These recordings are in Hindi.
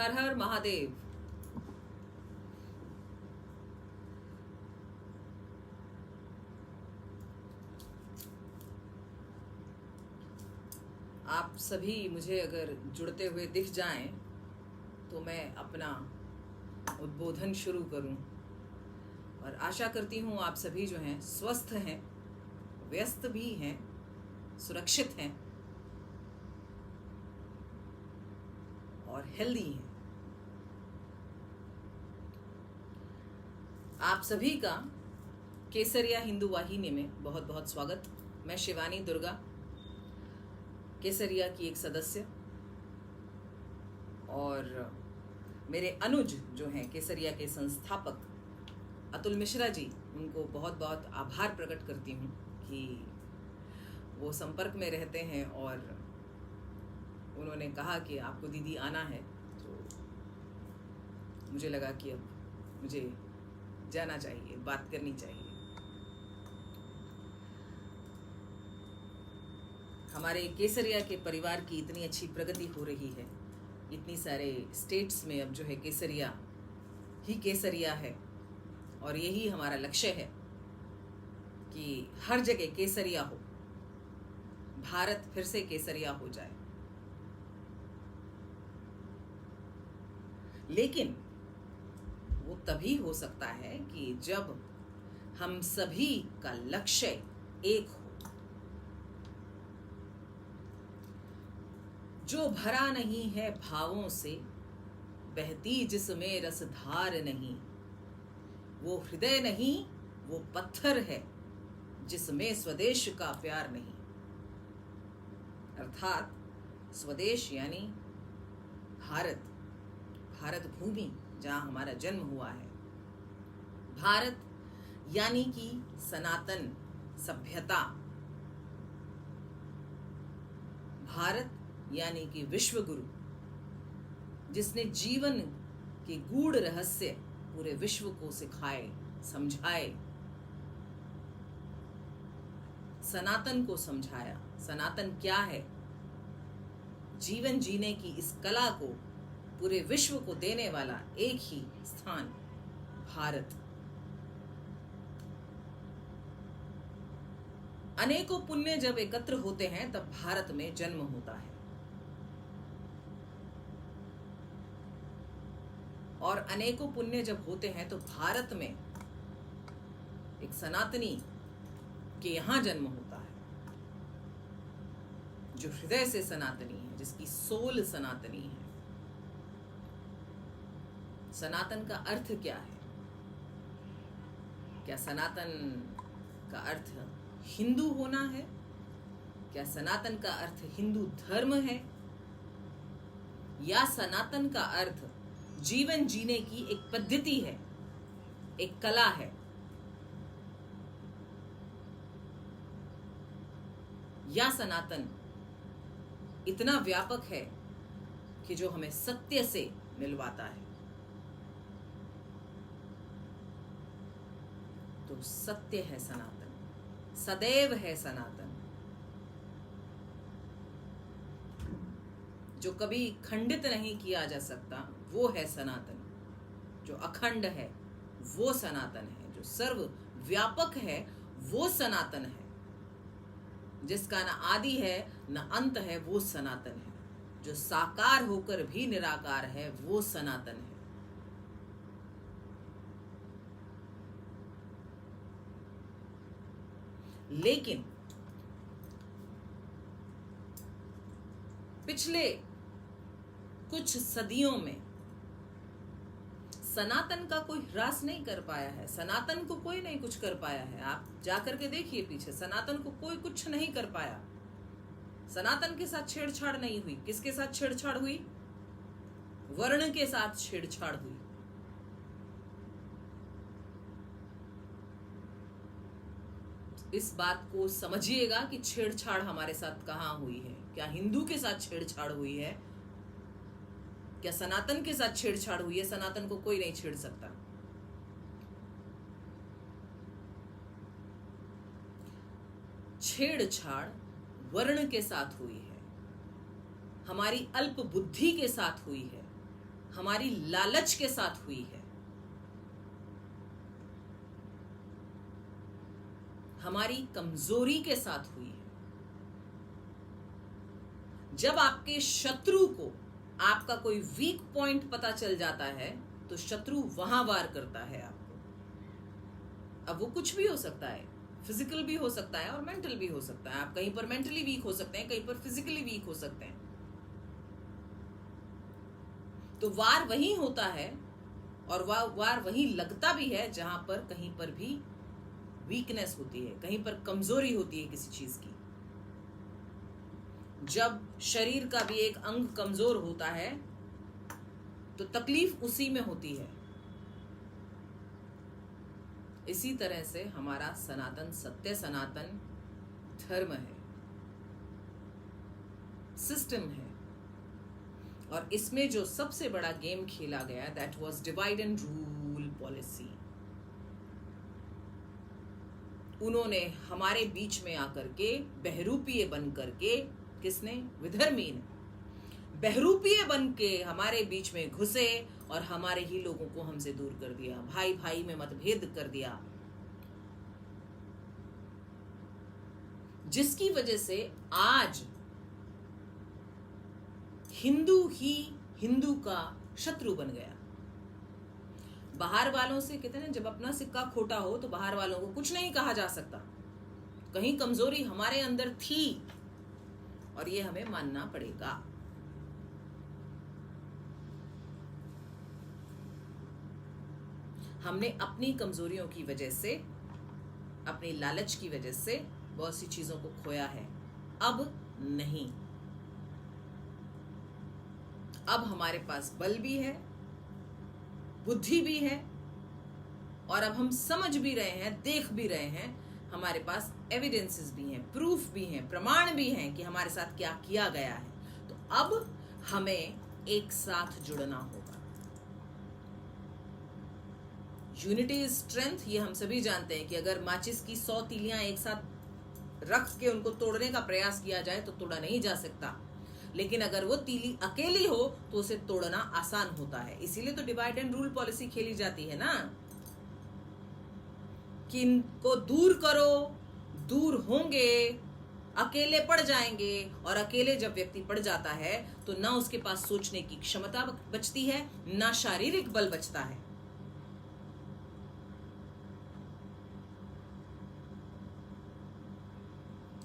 हर हर महादेव। आप सभी मुझे अगर जुड़ते हुए दिख जाएं तो मैं अपना उद्बोधन शुरू करूं, और आशा करती हूं आप सभी जो हैं स्वस्थ हैं, व्यस्त भी हैं, सुरक्षित हैं और हेल्दी हैं। आप सभी का केसरिया हिंदू वाहिनी में बहुत बहुत स्वागत। मैं शिवानी दुर्गा, केसरिया की एक सदस्य, और मेरे अनुज जो हैं केसरिया के संस्थापक अतुल मिश्रा जी, उनको बहुत बहुत आभार प्रकट करती हूँ कि वो संपर्क में रहते हैं और उन्होंने कहा कि आपको दीदी आना है, तो मुझे लगा कि अब मुझे जाना चाहिए, बात करनी चाहिए। हमारे केसरिया के परिवार की इतनी अच्छी प्रगति हो रही है, इतनी सारे स्टेट्स में अब जो है केसरिया ही केसरिया है, और यही हमारा लक्ष्य है कि हर जगह केसरिया हो, भारत फिर से केसरिया हो जाए। लेकिन वो तभी हो सकता है कि जब हम सभी का लक्ष्य एक हो। जो भरा नहीं है भावों से, बहती जिसमें रसधार नहीं, वो हृदय नहीं वो पत्थर है जिसमें स्वदेश का प्यार नहीं। अर्थात स्वदेश यानी भारत, भारत भूमि जहां हमारा जन्म हुआ है। भारत यानी कि सनातन सभ्यता। भारत यानी कि विश्व गुरु, जिसने जीवन के गूढ़ रहस्य पूरे विश्व को सिखाए, समझाए, सनातन को समझाया। सनातन क्या है? जीवन जीने की इस कला को पूरे विश्व को देने वाला एक ही स्थान, भारत। अनेकों पुण्य जब एकत्र होते हैं तब भारत में जन्म होता है, और अनेकों पुण्य जब होते हैं तो भारत में एक सनातनी के यहां जन्म होता है, जो हृदय से सनातनी है, जिसकी सोल सनातनी है। सनातन का अर्थ क्या है? क्या सनातन का अर्थ हिंदू होना है? क्या सनातन का अर्थ हिंदू धर्म है? या सनातन का अर्थ जीवन जीने की एक पद्धति है, एक कला है? या सनातन इतना व्यापक है कि जो हमें सत्य से मिलवाता है? तो सत्य है सनातन, सदैव है सनातन। जो कभी खंडित नहीं किया जा सकता वो है सनातन। जो अखंड है वो सनातन है। जो सर्व व्यापक है वो सनातन है। जिसका न आदि है न अंत है वो सनातन है। जो साकार होकर भी निराकार है वो सनातन है। लेकिन पिछले कुछ सदियों में सनातन का कोई ह्रास नहीं कर पाया है। सनातन को कोई नहीं कुछ कर पाया है। आप जाकर के देखिए पीछे, सनातन को कोई कुछ नहीं कर पाया। सनातन के साथ छेड़छाड़ नहीं हुई। किसके साथ छेड़छाड़ हुई? वर्ण के साथ छेड़छाड़ हुई। इस बात को समझिएगा कि छेड़छाड़ हमारे साथ कहां हुई है। क्या हिंदू के साथ छेड़छाड़ हुई है? क्या सनातन के साथ छेड़छाड़ हुई है? सनातन को कोई नहीं छेड़ सकता। छेड़छाड़ वर्ण के साथ हुई है, हमारी अल्प बुद्धि के साथ हुई है, हमारी लालच के साथ हुई है, हमारी कमजोरी के साथ हुई है। जब आपके शत्रु को आपका कोई वीक पॉइंट पता चल जाता है तो शत्रु वहां वार करता है आपको। अब वो कुछ भी हो सकता है, फिजिकल भी हो सकता है और मेंटल भी हो सकता है। आप कहीं पर मेंटली वीक हो सकते हैं, कहीं पर फिजिकली वीक हो सकते हैं। तो वार वहीं होता है और वार वहीं लगता भी है जहां पर कहीं पर भी वीकनेस होती है, कहीं पर कमजोरी होती है किसी चीज की। जब शरीर का भी एक अंग कमजोर होता है तो तकलीफ उसी में होती है। इसी तरह से हमारा सनातन सत्य, सनातन धर्म है, सिस्टम है, और इसमें जो सबसे बड़ा गेम खेला गया that was divide and rule policy. उन्होंने हमारे बीच में आकर के बहरूपीय बन करके, किसने? विधर्मी ने बहरूपीय बन के हमारे बीच में घुसे और हमारे ही लोगों को हमसे दूर कर दिया, भाई भाई में मतभेद कर दिया, जिसकी वजह से आज हिंदू ही हिंदू का शत्रु बन गया। बाहर वालों से कहते हैं ना, जब अपना सिक्का खोटा हो तो बाहर वालों को कुछ नहीं कहा जा सकता। कहीं कमजोरी हमारे अंदर थी और ये हमें मानना पड़ेगा। हमने अपनी कमजोरियों की वजह से, अपनी लालच की वजह से बहुत सी चीजों को खोया है। अब नहीं, अब हमारे पास बल भी है, बुद्धि भी है, और अब हम समझ भी रहे हैं, देख भी रहे हैं, हमारे पास एविडेंसेस भी हैं, प्रूफ भी हैं, प्रमाण भी हैं कि हमारे साथ क्या किया गया है। तो अब हमें एक साथ जुड़ना होगा। यूनिटी इज स्ट्रेंथ, ये हम सभी जानते हैं कि अगर माचिस की 100 तीलियां एक साथ रख के उनको तोड़ने का प्रयास किया जाए तो तोड़ा नहीं जा सकता, लेकिन अगर वो तीली अकेली हो तो उसे तोड़ना आसान होता है। इसीलिए तो डिवाइड एंड रूल पॉलिसी खेली जाती है ना, कि इनको दूर करो, दूर होंगे, अकेले पड़ जाएंगे, और अकेले जब व्यक्ति पड़ जाता है तो ना उसके पास सोचने की क्षमता बचती है, ना शारीरिक बल बचता है।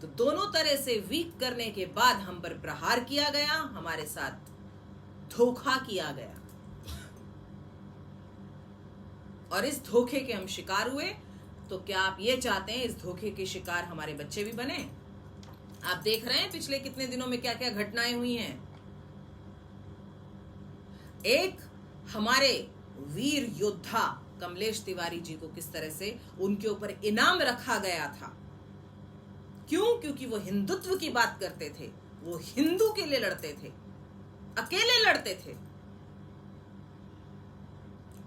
तो दोनों तरह से वीक करने के बाद हम पर प्रहार किया गया, हमारे साथ धोखा किया गया, और इस धोखे के हम शिकार हुए। तो क्या आप ये चाहते हैं इस धोखे के शिकार हमारे बच्चे भी बने? आप देख रहे हैं पिछले कितने दिनों में क्या क्या घटनाएं हुई हैं। एक हमारे वीर योद्धा कमलेश तिवारी जी को किस तरह से उनके ऊपर इनाम रखा गया था। क्यों? क्योंकि वो हिंदुत्व की बात करते थे, वो हिंदू के लिए लड़ते थे, अकेले लड़ते थे,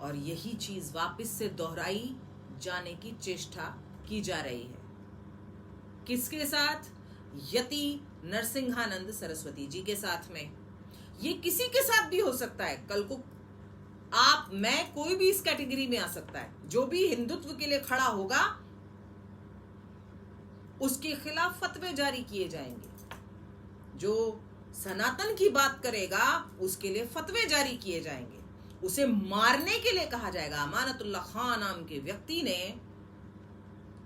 और यही चीज वापस से दोहराई जाने की चेष्टा की जा रही है। किसके साथ? यति नरसिंहानंद सरस्वती जी के साथ में। ये किसी के साथ भी हो सकता है। कल को आप, मैं, कोई भी इस कैटेगरी में आ सकता है। जो भी हिंदुत्व के लिए खड़ा होगा उसके खिलाफ फतवे जारी किए जाएंगे। जो सनातन की बात करेगा उसके लिए फतवे जारी किए जाएंगे। उसे मारने के लिए कहा जाएगा। अमानतुल्लाह खान नाम के व्यक्ति ने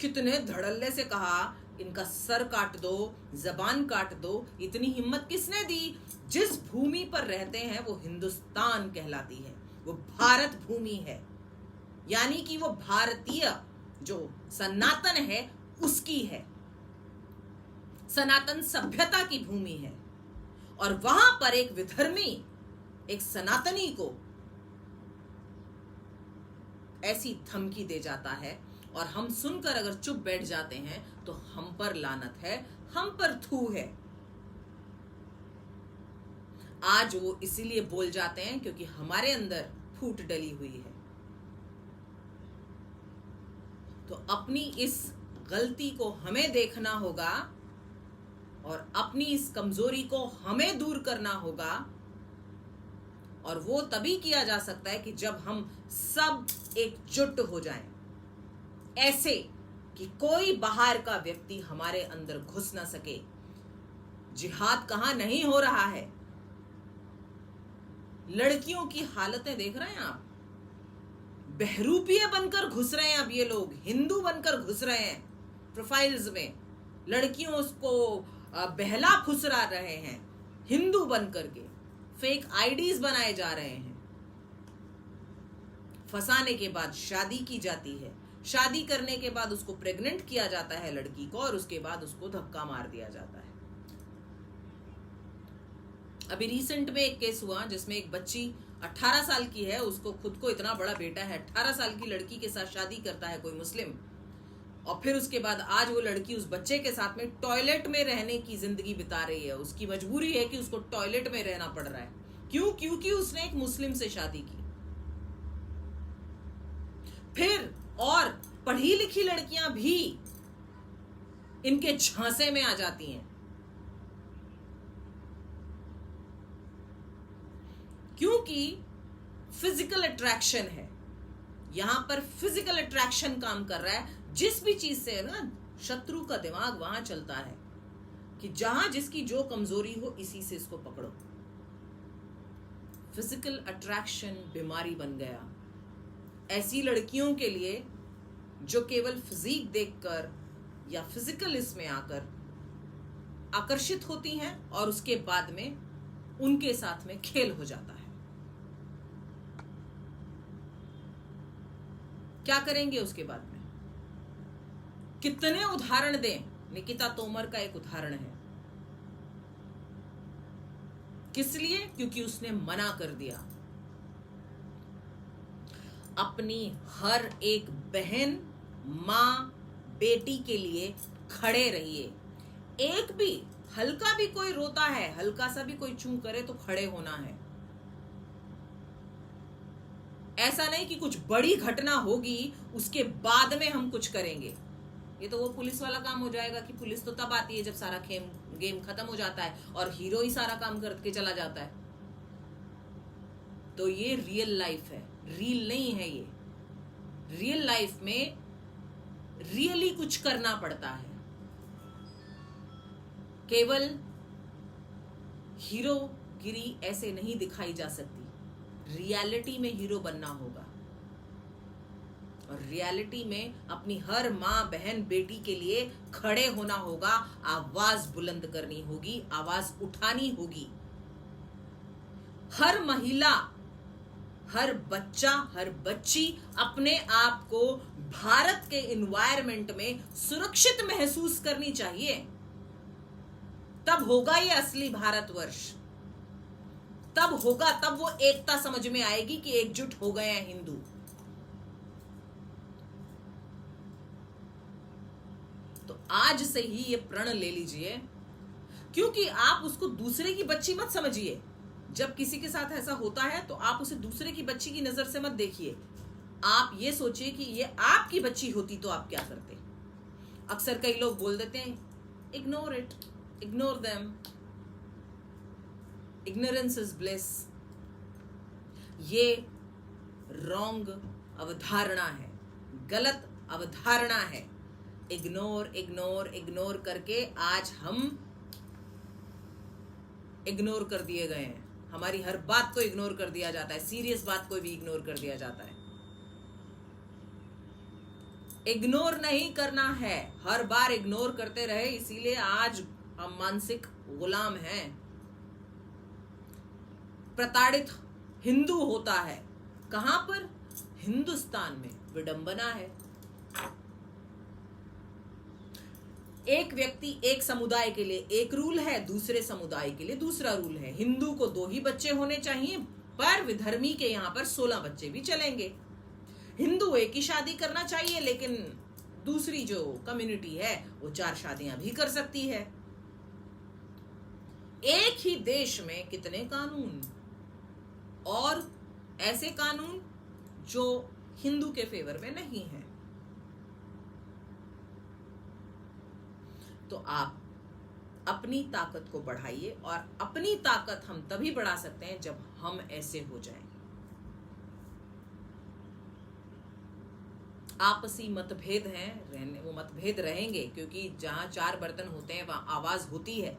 कितने धड़ल्ले से कहा, इनका सर काट दो, जबान काट दो। इतनी हिम्मत किसने दी? जिस भूमि पर रहते हैं वो हिंदुस्तान कहलाती है, वो भारत भूमि है, यानी कि वो भारतीय जो सनातन है उसकी है, सनातन सभ्यता की भूमि है। और वहां पर एक विधर्मी, एक सनातनी को ऐसी धमकी दे जाता है, और हम सुनकर अगर चुप बैठ जाते हैं तो हम पर लानत है, हम पर थू है। आज वो इसीलिए बोल जाते हैं क्योंकि हमारे अंदर फूट डली हुई है। तो अपनी इस गलती को हमें देखना होगा और अपनी इस कमजोरी को हमें दूर करना होगा, और वो तभी किया जा सकता है कि जब हम सब एकजुट हो जाएं, ऐसे कि कोई बाहर का व्यक्ति हमारे अंदर घुस ना सके। जिहाद कहां नहीं हो रहा है। लड़कियों की हालतें देख रहे हैं आप, बहरूपिये बनकर घुस रहे हैं। अब ये लोग हिंदू बनकर घुस रहे हैं, प्रोफाइल्स में लड़कियों को बहला फुसरा रहे हैं, हिंदू बनकर के फेक आईडीज बनाए जा रहे हैं। फंसाने के बाद शादी की जाती है, शादी करने के बाद उसको प्रेग्नेंट किया जाता है लड़की को, और उसके बाद उसको धक्का मार दिया जाता है। अभी रिसेंट में एक केस हुआ जिसमें एक बच्ची 18 साल की है, उसको खुद को इतना बड़ा बेटा है, 18 साल की लड़की के साथ शादी करता है कोई मुस्लिम, और फिर उसके बाद आज वो लड़की उस बच्चे के साथ में टॉयलेट में रहने की जिंदगी बिता रही है। उसकी मजबूरी है कि उसको टॉयलेट में रहना पड़ रहा है। क्यों? क्योंकि उसने एक मुस्लिम से शादी की। फिर और पढ़ी लिखी लड़कियां भी इनके झांसे में आ जाती हैं। क्योंकि फिजिकल अट्रैक्शन है, यहां पर फिजिकल अट्रैक्शन काम कर रहा है। जिस भी चीज से ना शत्रु का दिमाग वहां चलता है कि जहां जिसकी जो कमजोरी हो इसी से इसको पकड़ो। फिजिकल अट्रैक्शन बीमारी बन गया ऐसी लड़कियों के लिए जो केवल फिजिक देखकर या फिजिकल इसमें आकर आकर्षित होती हैं, और उसके बाद में उनके साथ में खेल हो जाता है। क्या करेंगे उसके बाद में? कितने उदाहरण दें? निकिता तोमर का एक उदाहरण है। किस लिए? क्योंकि उसने मना कर दिया। अपनी हर एक बहन, मां, बेटी के लिए खड़े रहिए। एक भी हल्का भी कोई रोता है, हल्का सा भी कोई चूं करे तो खड़े होना है। ऐसा नहीं कि कुछ बड़ी घटना होगी उसके बाद में हम कुछ करेंगे। ये तो वो पुलिस वाला काम हो जाएगा कि पुलिस तो तब आती है जब सारा गेम खत्म हो जाता है और हीरो ही सारा काम करके चला जाता है। तो ये रियल लाइफ है, रील नहीं है ये। रियल लाइफ में रियली कुछ करना पड़ता है। केवल हीरोगिरी ऐसे नहीं दिखाई जा सकती। रियलिटी में हीरो बनना होगा, और रियलिटी में अपनी हर मां, बहन, बेटी के लिए खड़े होना होगा। आवाज बुलंद करनी होगी, आवाज उठानी होगी। हर महिला, हर बच्चा, हर बच्ची अपने आप को भारत के एनवायरनमेंट में सुरक्षित महसूस करनी चाहिए। तब होगा ये असली भारतवर्ष। तब होगा, तब वो एकता समझ में आएगी कि एकजुट हो गए हैं हिंदू। तो आज से ही ये प्रण ले लीजिए, क्योंकि आप उसको दूसरे की बच्ची मत समझिए। जब किसी के साथ ऐसा होता है तो आप उसे दूसरे की बच्ची की नजर से मत देखिए। आप ये सोचिए कि ये आपकी बच्ची होती तो आप क्या करते। अक्सर कई लोग बोल देते हैं, ignore it, ignore them, ignorance is bliss. ये रॉन्ग अवधारणा है, गलत अवधारणा है। इग्नोर इग्नोर इग्नोर करके आज हम इग्नोर कर दिए गए हैं। हमारी हर बात को इग्नोर कर दिया जाता है, सीरियस बात को भी इग्नोर कर दिया जाता है। इग्नोर नहीं करना है, हर बार इग्नोर करते रहे, इसीलिए आज हम मानसिक गुलाम हैं। प्रताड़ित हिंदू होता है कहां पर? हिंदुस्तान में। विडंबना है। एक व्यक्ति, एक समुदाय के लिए एक रूल है, दूसरे समुदाय के लिए दूसरा रूल है। हिंदू को 2 ही बच्चे होने चाहिए, पर विधर्मी के यहां पर 16 बच्चे भी चलेंगे। हिंदू एक ही शादी करना चाहिए, लेकिन दूसरी जो कम्युनिटी है वो 4 शादियां भी कर सकती है। एक ही देश में कितने कानून, और ऐसे कानून जो हिंदू के फेवर में नहीं है। तो आप अपनी ताकत को बढ़ाइए, और अपनी ताकत हम तभी बढ़ा सकते हैं जब हम ऐसे हो जाएं। आपसी मतभेद हैं, वो मतभेद रहेंगे, क्योंकि जहां चार बर्तन होते हैं वहां आवाज होती है,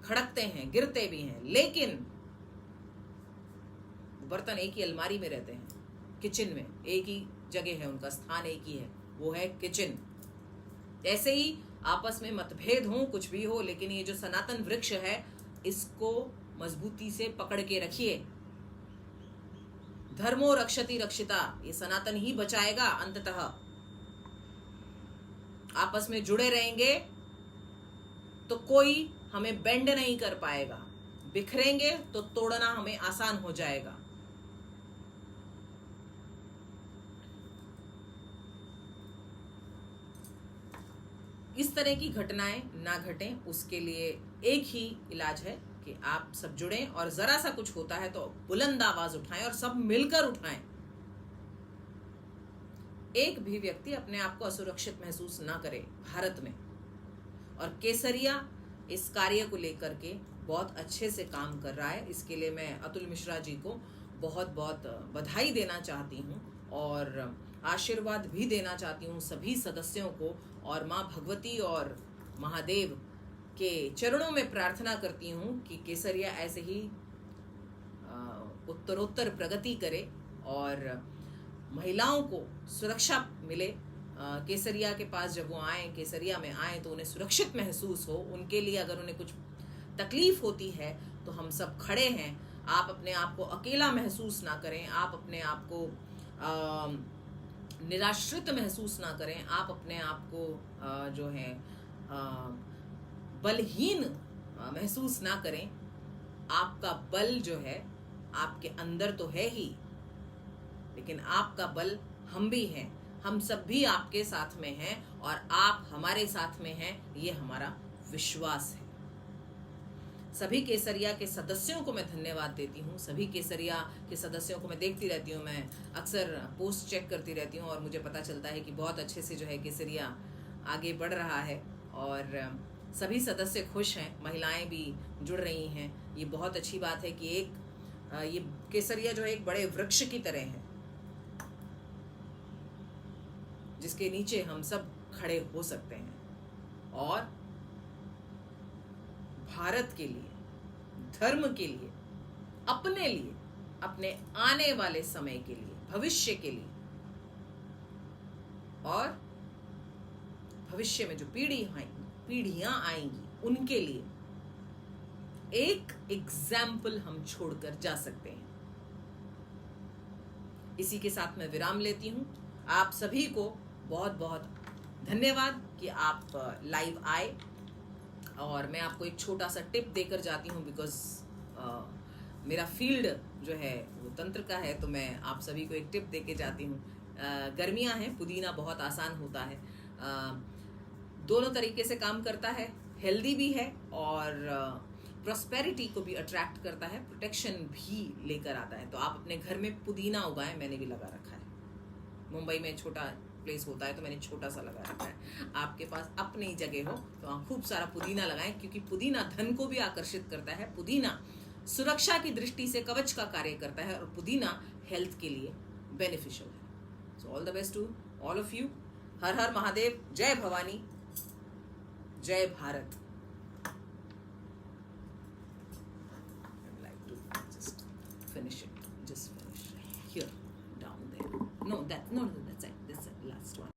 खड़कते हैं, गिरते भी हैं, लेकिन बर्तन एक ही अलमारी में रहते हैं, किचन में एक ही जगह है, उनका स्थान एक ही है, वो है किचन। ऐसे ही आपस में मतभेद हो, कुछ भी हो, लेकिन ये जो सनातन वृक्ष है इसको मजबूती से पकड़ के रखिए। धर्मो रक्षति रक्षिता, ये सनातन ही बचाएगा अंततः। आपस में जुड़े रहेंगे तो कोई हमें बेंड नहीं कर पाएगा, बिखरेंगे तो तोड़ना हमें आसान हो जाएगा। इस तरह की घटनाएं ना घटें, उसके लिए एक ही इलाज है कि आप सब जुड़ें, और जरा सा कुछ होता है तो बुलंद आवाज उठाएं और सब मिलकर उठाएं। एक भी व्यक्ति अपने आप को असुरक्षित महसूस ना करे भारत में। और केसरिया इस कार्य को लेकर के बहुत अच्छे से काम कर रहा है। इसके लिए मैं अतुल मिश्रा जी को बहुत बहुत बधाई देना चाहती हूँ, और आशीर्वाद भी देना चाहती हूँ सभी सदस्यों को, और माँ भगवती और महादेव के चरणों में प्रार्थना करती हूँ कि केसरिया ऐसे ही उत्तरोत्तर प्रगति करे और महिलाओं को सुरक्षा मिले। केसरिया के पास जब वो आए, केसरिया में आए, तो उन्हें सुरक्षित महसूस हो। उनके लिए अगर उन्हें कुछ तकलीफ होती है तो हम सब खड़े हैं। आप अपने आप को अकेला महसूस ना करें, आप अपने आप को निराश्रित महसूस ना करें, आप अपने आप को जो है बलहीन महसूस ना करें। आपका बल जो है आपके अंदर तो है ही, लेकिन आपका बल हम भी हैं, हम सब भी आपके साथ में हैं, और आप हमारे साथ में हैं, ये हमारा विश्वास है। सभी केसरिया के सदस्यों को मैं धन्यवाद देती हूँ। सभी केसरिया के सदस्यों को मैं देखती रहती हूँ, मैं अक्सर पोस्ट चेक करती रहती हूँ, और मुझे पता चलता है कि बहुत अच्छे से जो है केसरिया आगे बढ़ रहा है, और सभी सदस्य खुश हैं, महिलाएं भी जुड़ रही हैं। ये बहुत अच्छी बात है कि ये केसरिया जो है एक बड़े वृक्ष की तरह है, जिसके नीचे हम सब खड़े हो सकते हैं, और भारत के लिए, धर्म के लिए, अपने लिए, अपने आने वाले समय के लिए, भविष्य के लिए, और भविष्य में जो पीढ़ियां आएंगी उनके लिए एक एग्जाम्पल हम छोड़कर जा सकते हैं। इसी के साथ मैं विराम लेती हूं। आप सभी को बहुत बहुत धन्यवाद कि आप लाइव आए, और मैं आपको एक छोटा सा टिप देकर जाती हूँ, बिकॉज मेरा फील्ड जो है वो तंत्र का है, तो मैं आप सभी को एक टिप देके जाती हूँ। गर्मियाँ हैं, पुदीना बहुत आसान होता है, दोनों तरीके से काम करता है, हेल्दी भी है और प्रॉस्पेरिटी को भी अट्रैक्ट करता है, प्रोटेक्शन भी लेकर आता है। तो आप अपने घर में पुदीना उगाएं, मैंने भी लगा रखा है। मुंबई में छोटा प्लेस होता है तो मैंने छोटा सा लगा रखा है। आपके पास अपनी जगह हो तो आप खूब सारा पुदीना लगाएं, क्योंकि पुदीना धन को भी आकर्षित करता है, पुदीना सुरक्षा की दृष्टि से कवच का कार्य करता है, और पुदीना हेल्थ के लिए बेनिफिशियल है। So all the best to all of you. हर हर महादेव, जय भवानी, जय Bharat. Finish it. Just finish here, down there. No, that's it. This is the last one.